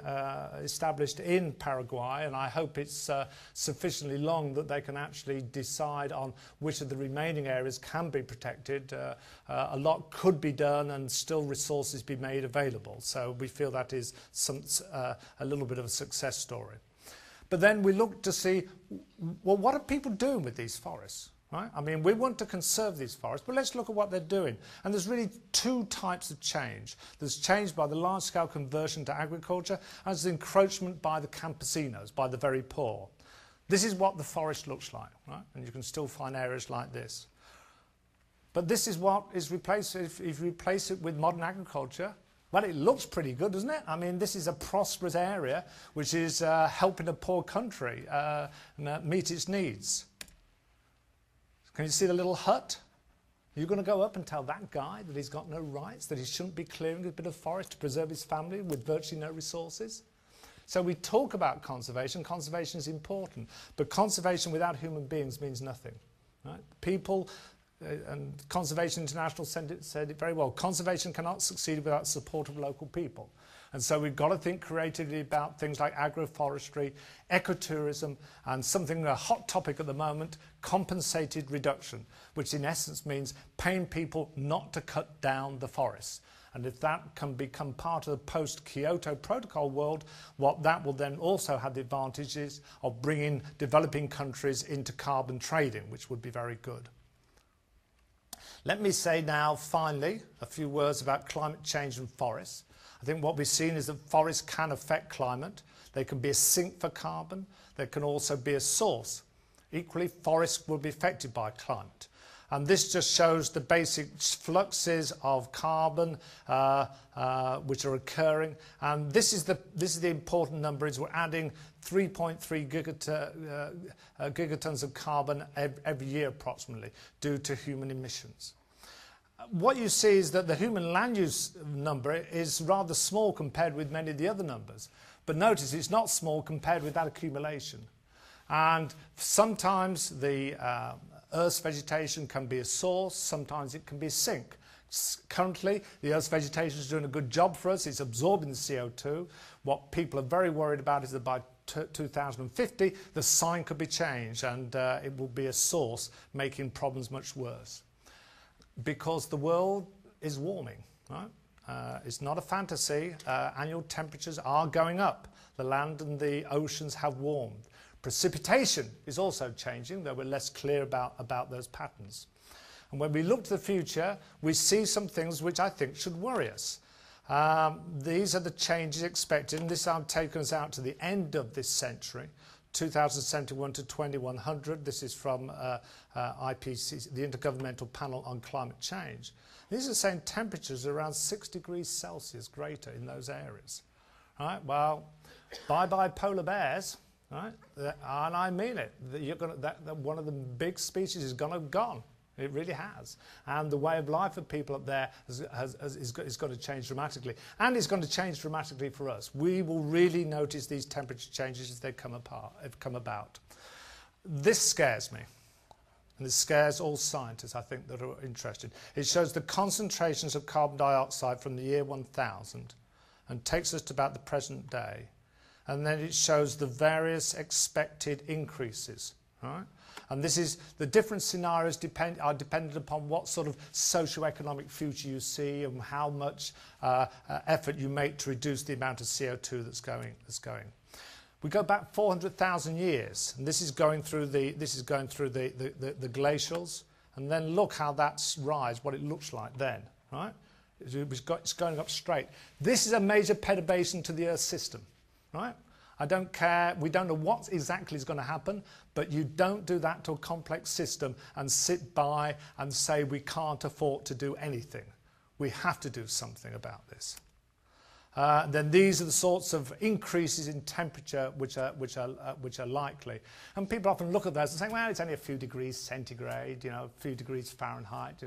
established in Paraguay, and I hope it's sufficiently long that they can actually decide on which of the remaining areas can be protected. A lot could be done and still resources be made available. So we feel that is a little bit of a success story. But then we look to see, well, what are people doing with these forests? Right? I mean, we want to conserve these forests, but let's look at what they're doing. And there's really two types of change. There's change by the large-scale conversion to agriculture, and there's encroachment by the campesinos, by the very poor. This is what the forest looks like, right? And you can still find areas like this. But this is what is replaced. If you replace it with modern agriculture, well, it looks pretty good, doesn't it? I mean, this is a prosperous area which is helping a poor country meet its needs. Can you see the little hut? You're going to go up and tell that guy that he's got no rights, that he shouldn't be clearing a bit of forest to preserve his family with virtually no resources? So we talk about conservation. Conservation is important, but conservation without human beings means nothing. Right? People, and Conservation International said it very well, conservation cannot succeed without support of local people. And so we've got to think creatively about things like agroforestry, ecotourism, and something, a hot topic at the moment, compensated reduction, which in essence means paying people not to cut down the forests. And if that can become part of the post-Kyoto Protocol world, what that will then also have the advantages of bringing developing countries into carbon trading, which would be very good. Let me say now, finally, a few words about climate change and forests. I think what we've seen is that forests can affect climate. They can be a sink for carbon. They can also be a source. Equally, forests will be affected by climate. And this just shows the basic fluxes of carbon which are occurring. And this is the important number, is we're adding 3.3 gigatons of carbon every year approximately due to human emissions. What you see is that the human land use number is rather small compared with many of the other numbers. But notice it's not small compared with that accumulation. And sometimes the Earth's vegetation can be a source, sometimes it can be a sink. Currently, the Earth's vegetation is doing a good job for us. It's absorbing the CO2. What people are very worried about is that by 2050, the sign could be changed and it will be a source, making problems much worse. Because the world is warming, right? It's not a fantasy. Annual temperatures are going up. The land and the oceans have warmed. Precipitation is also changing, though we're less clear about those patterns. And when we look to the future, we see some things which I think should worry us. These are the changes expected, and this I've taken us out to the end of this century, 2071 to 2100. This is from IPCC, the Intergovernmental Panel on Climate Change. These are saying temperatures are around 6 degrees Celsius greater in those areas. Right? Well, bye-bye polar bears. Right? And I mean it. That one of the big species is going to have gone. It really has. And the way of life of people up there is going to change dramatically. And it's going to change dramatically for us. We will really notice these temperature changes as they come about. This scares me. And this scares all scientists, I think, that are interested. It shows the concentrations of carbon dioxide from the year 1000 and takes us to about the present day. And then it shows the various expected increases, right? And this is the different scenarios are dependent upon what sort of socio-economic future you see and how much effort you make to reduce the amount of CO2 that's going. We go back 400,000 years, and this is going through the glacials, and then look how that's rise, what it looks like then, right? It's going up straight. This is a major perturbation to the Earth system. Right? I don't care, we don't know what exactly is going to happen, but you don't do that to a complex system and sit by and say we can't afford to do anything. We have to do something about this. Then these are the sorts of increases in temperature which are likely. And people often look at those and say, well, it's only a few degrees centigrade, a few degrees Fahrenheit,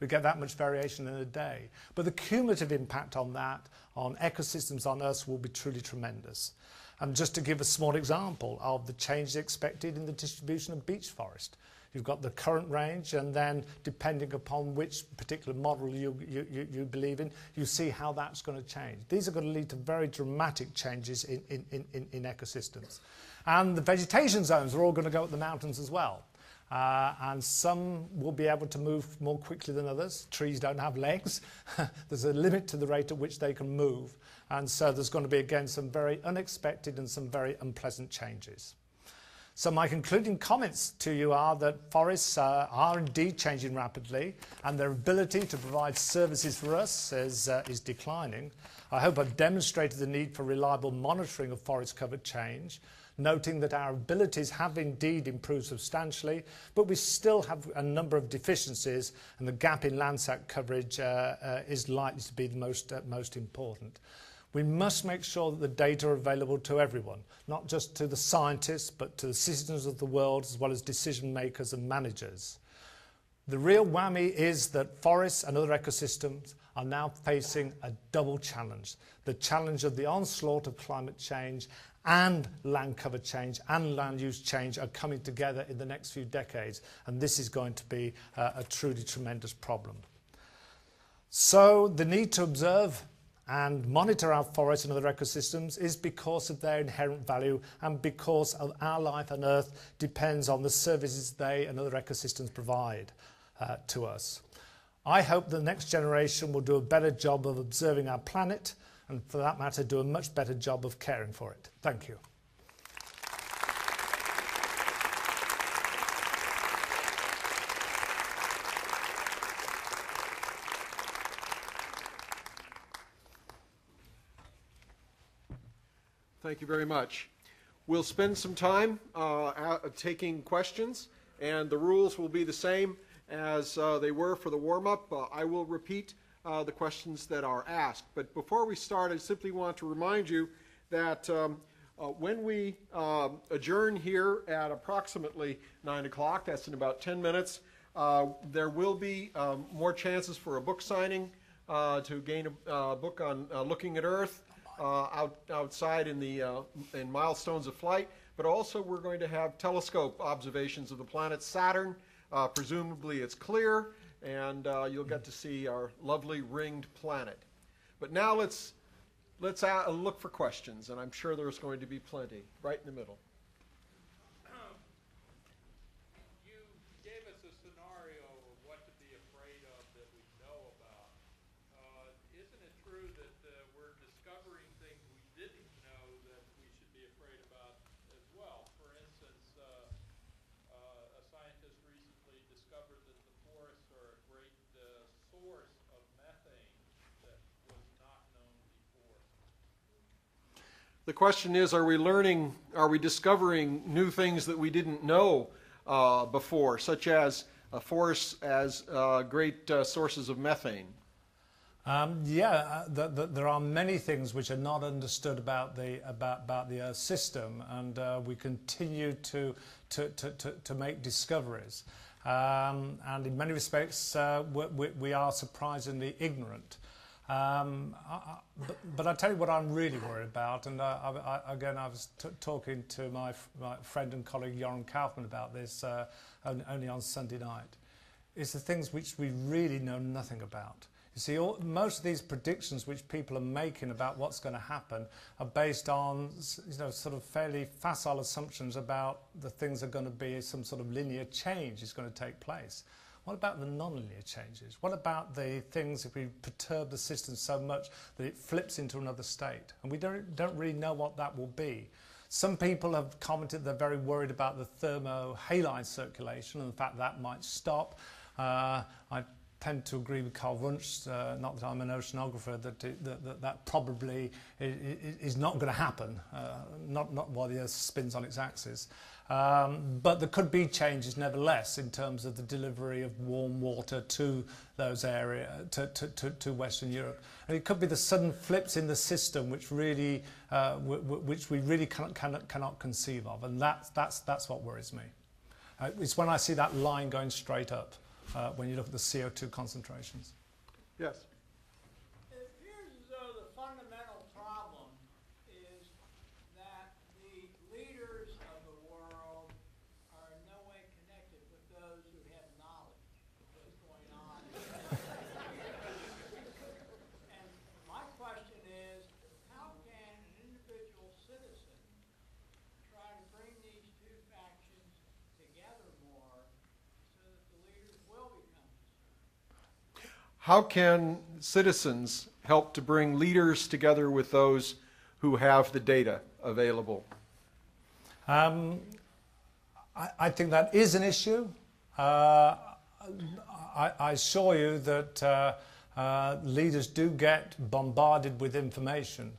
we get that much variation in a day. But the cumulative impact on that, on ecosystems on Earth, will be truly tremendous. And just to give a small example of the changes expected in the distribution of beech forest. You've got the current range, and then depending upon which particular model you believe in, you see how that's going to change. These are going to lead to very dramatic changes in ecosystems. And the vegetation zones are all going to go up the mountains as well. And some will be able to move more quickly than others. Trees don't have legs. There's a limit to the rate at which they can move. And so there's going to be, again, some very unexpected and some very unpleasant changes. So my concluding comments to you are that forests are indeed changing rapidly, and their ability to provide services for us is declining. I hope I've demonstrated the need for reliable monitoring of forest cover change, noting that our abilities have indeed improved substantially, but we still have a number of deficiencies, and the gap in Landsat coverage is likely to be the most important. We must make sure that the data are available to everyone, not just to the scientists, but to the citizens of the world, as well as decision makers and managers. The real whammy is that forests and other ecosystems are now facing a double challenge. The challenge of the onslaught of climate change and land cover change and land use change are coming together in the next few decades, and this is going to be a truly tremendous problem. So the need to observe and monitor our forests and other ecosystems is because of their inherent value and because of our life on Earth depends on the services they and other ecosystems provide to us. I hope the next generation will do a better job of observing our planet and, for that matter, do a much better job of caring for it. Thank you. Thank you very much. We'll spend some time taking questions, and the rules will be the same as they were for the warm-up. I will repeat the questions that are asked. But before we start, I simply want to remind you that when we adjourn here at approximately 9 o'clock, that's in about 10 minutes, there will be more chances for a book signing to gain a book on looking at Earth outside in milestones of flight. But also we're going to have telescope observations of the planet Saturn. Presumably it's clear, and you'll get to see our lovely ringed planet. But now let's look for questions, and I'm sure there's going to be plenty. Right in the middle. You gave us a scenario of what to be afraid of that we know about. Isn't it true that we're discovering things we didn't know that we should be afraid about as well? For instance, a scientist recently discovered that the forests are a great source of methane that was not known before. The question is, are we discovering new things that we didn't know before, such as forests as great sources of methane? There are many things which are not understood about the Earth system, and we continue to make discoveries. And in many respects, we are surprisingly ignorant. But I tell you what I'm really worried about, and I was talking to my friend and colleague Joran Kaufman about this only on Sunday night. It's the things which we really know nothing about. You see, most of these predictions which people are making about what's going to happen are based on, sort of fairly facile assumptions about the things are going to be some sort of linear change is going to take place. What about the non-linear changes? What about the things if we perturb the system so much that it flips into another state? And we don't really know what that will be. Some people have commented they're very worried about the thermohalide circulation and the fact that might stop. I tend to agree with Carl Wunsch, not that I'm an oceanographer, that probably is not going to happen, not while the Earth spins on its axis. But there could be changes nevertheless in terms of the delivery of warm water to those areas, to Western Europe. And it could be the sudden flips in the system which really, which we really cannot conceive of, and that's what worries me. It's when I see that line going straight up. When you look at the CO2 concentrations. Yes. It appears as though the fundamental problem is that the leaders of the world are in no way connected with those who have knowledge of what's going on. And my question is, how can an individual citizen try to bring these two factions together more so that the leaders will become concerned? How can citizens help to bring leaders together with those who have the data available? I think that is an issue. I assure you that leaders do get bombarded with information.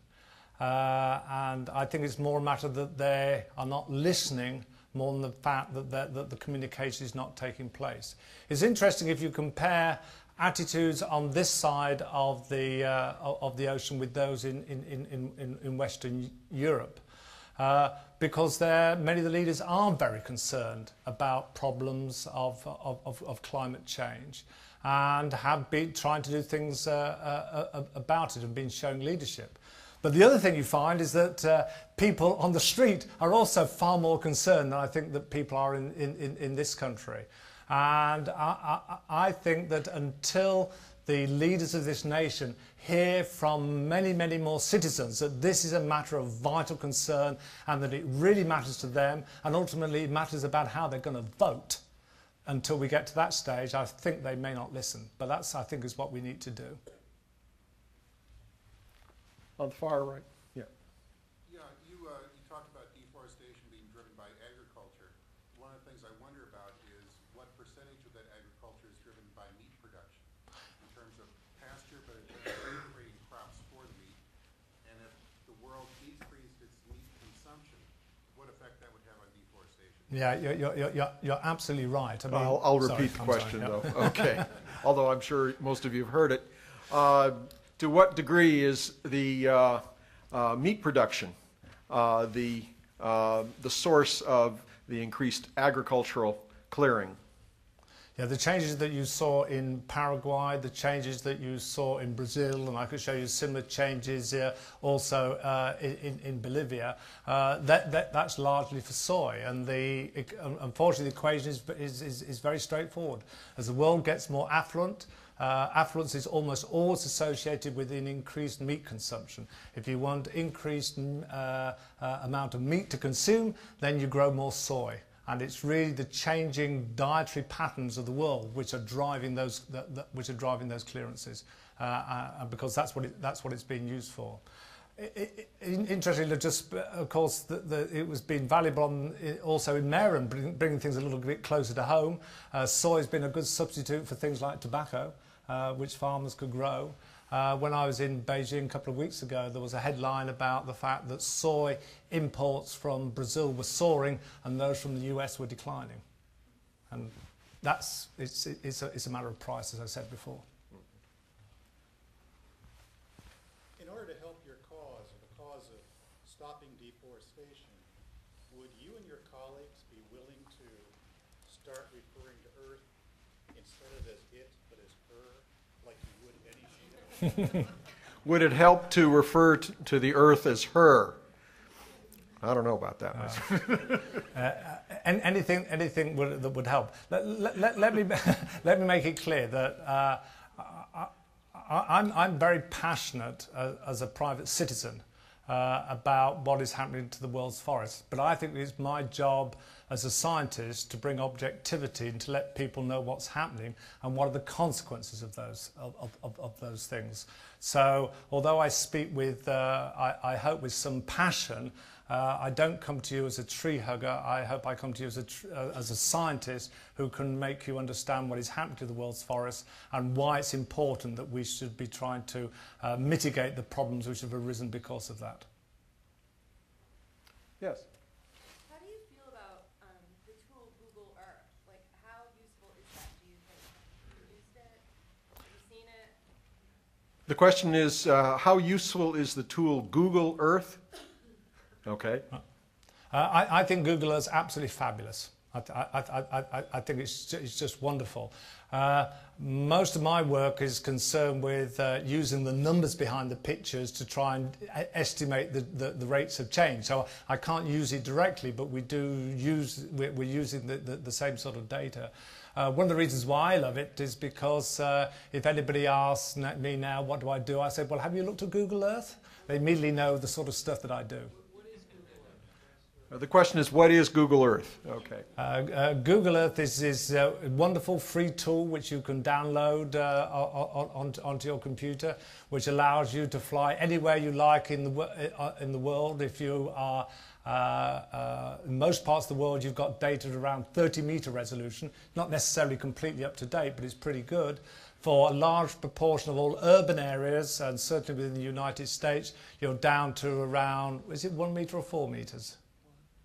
And I think it's more a matter that they are not listening more than the fact that the communication is not taking place. It's interesting if you compare attitudes on this side of the ocean with those in Western Europe. because many of the leaders are very concerned about problems of climate change and have been trying to do things about it and been showing leadership. But the other thing you find is that people on the street are also far more concerned than I think that people are in this country. And I think that until the leaders of this nation hear from many, many more citizens that this is a matter of vital concern and that it really matters to them, and ultimately it matters about how they're going to vote, until we get to that stage, I think they may not listen. But that's, I think, is what we need to do. On the far right. Yeah. Yeah, you talked about deforestation being driven by agriculture. One of the things I wonder about is what percentage of that agriculture is driven by meat production in terms of pasture, but in terms of creating crops for the meat. And if the world decreased its meat consumption, what effect that would have on deforestation? Yeah, you're absolutely right. I mean, I'll repeat the question, though. Okay. Although I'm sure most of you have heard it. To what degree is the meat production the source of the increased agricultural clearing? Yeah, the changes that you saw in Paraguay, the changes that you saw in Brazil, and I could show you similar changes also in Bolivia, that's largely for soy. And unfortunately, the equation is very straightforward. As the world gets more affluent, affluence is almost always associated with an increased meat consumption. If you want increased amount of meat to consume, then you grow more soy. And it's really the changing dietary patterns of the world which are driving those clearances, because that's what it's being used for. Interestingly, just of course, it was been valuable also in Maryland, bringing things a little bit closer to home. Soy has been a good substitute for things like tobacco, which farmers could grow. When I was in Beijing a couple of weeks ago, there was a headline about the fact that soy imports from Brazil were soaring and those from the US were declining. And it's a matter of price, as I said before. In order to help your cause, or the cause of stopping deforestation, would you and your colleagues be willing to start referring to Earth instead of as it, but as her, like you would any she? Would it help to refer to the Earth as her? I don't know about that. Anything that would help. Let me make it clear that I'm very passionate as a private citizen about what is happening to the world's forests. But I think it's my job as a scientist to bring objectivity and to let people know what's happening and what are the consequences of those things. So although I speak with, I hope with some passion, I don't come to you as a tree hugger. I hope I come to you as a scientist who can make you understand what is happening to the world's forests and why it's important that we should be trying to mitigate the problems which have arisen because of that. Yes. How do you feel about the tool Google Earth? Like, how useful is that, do you think? Have you used it? Have you seen it? The question is, how useful is the tool Google Earth? Okay. I think Google Earth is absolutely fabulous. I think it's just wonderful. Most of my work is concerned with using the numbers behind the pictures to try and estimate the rates of change. So I can't use it directly, but we're using the same sort of data. One of the reasons why I love it is because if anybody asks me now, what do? I said, well, have you looked at Google Earth? They immediately know the sort of stuff that I do. The question is, what is Google Earth? Okay. Google Earth is a wonderful free tool which you can download onto your computer, which allows you to fly anywhere you like in the world. If you are in most parts of the world, you've got data at around 30-meter resolution. Not necessarily completely up to date, but it's pretty good. For a large proportion of all urban areas, and certainly within the United States, you're down to around, is it 1 meter or 4 meters?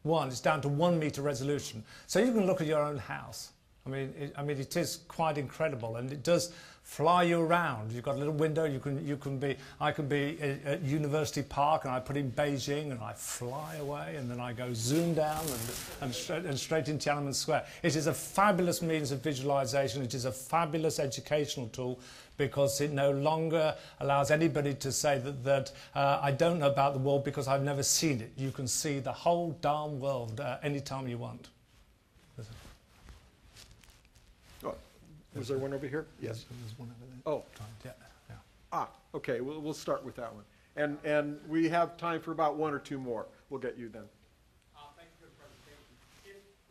It's down to 1 meter resolution. So you can look at your own house I mean, it is quite incredible, and it does fly you around. You've got a little window. I can be at University Park, and I put in Beijing, and I fly away, and then I go zoom down and straight into Tiananmen Square. It is a fabulous means of visualization. It is a fabulous educational tool, because it no longer allows anybody to say that I don't know about the world because I've never seen it. You can see the whole darn world anytime you want. Was there one over here? Yes. There's one over there. Oh. Yeah. Okay, we'll start with that one. And we have time for about one or two more. We'll get you then. Thank you for the presentation.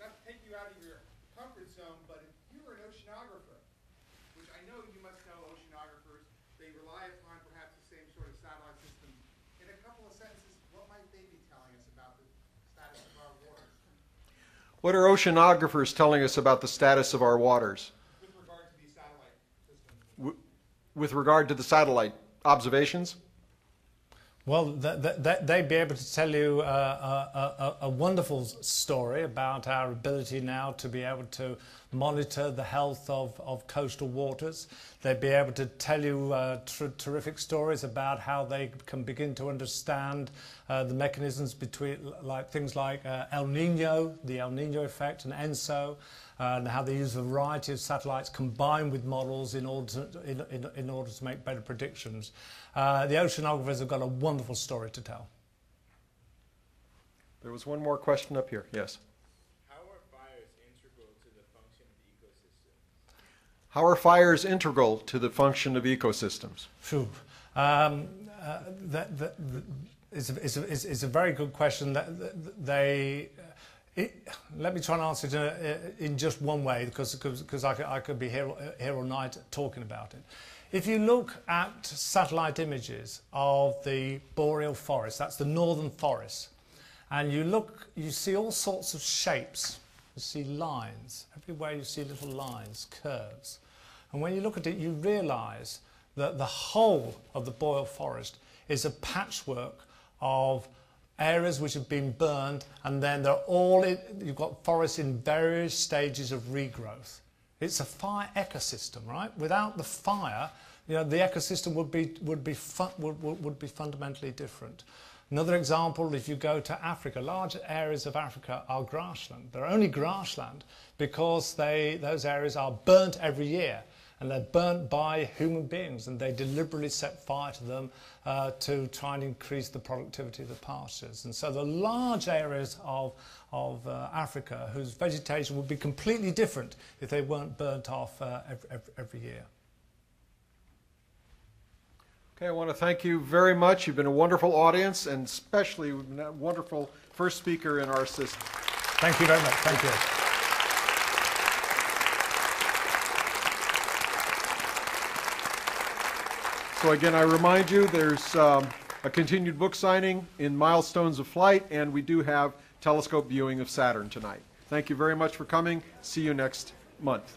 Not to take you out of your comfort zone, but if you were an oceanographer, which I know you must know oceanographers, they rely upon perhaps the same sort of satellite system. In a couple of sentences, what might they be telling us about the status of our waters? What are oceanographers telling us about the status of our waters? With regard to the satellite observations? Well, they'd be able to tell you a wonderful story about our ability now to be able to monitor the health of coastal waters. They'd be able to tell you terrific stories about how they can begin to understand the mechanisms between things like El Nino, the El Nino effect, and ENSO, and how they use a variety of satellites combined with models in order to make better predictions. The oceanographers have got a wonderful story to tell. There was one more question up here. Yes. How are fires integral to the function of ecosystems? How are fires integral to the function of ecosystems? Phew. It's a very good question. Let me try and answer it in just one way, because I could be here all night talking about it. If you look at satellite images of the boreal forest, that's the northern forest, and you see all sorts of shapes. You see lines. Everywhere you see little lines, curves. And when you look at it, you realise that the whole of the boreal forest is a patchwork of areas which have been burned, and then you've got forests in various stages of regrowth. It's a fire ecosystem, right? Without the fire, the ecosystem would be fundamentally different. Another example, if you go to Africa, large areas of Africa are grassland. They're only grassland because those areas are burnt every year, and they're burnt by human beings, and they deliberately set fire to them to try and increase the productivity of the pastures. And so the large areas of Africa whose vegetation would be completely different if they weren't burnt off every year. Okay, I want to thank you very much. You've been a wonderful audience, and especially a wonderful first speaker in our system. Thank you very much. Thank you. So again, I remind you, there's a continued book signing in Milestones of Flight, and we do have telescope viewing of Saturn tonight. Thank you very much for coming. See you next month.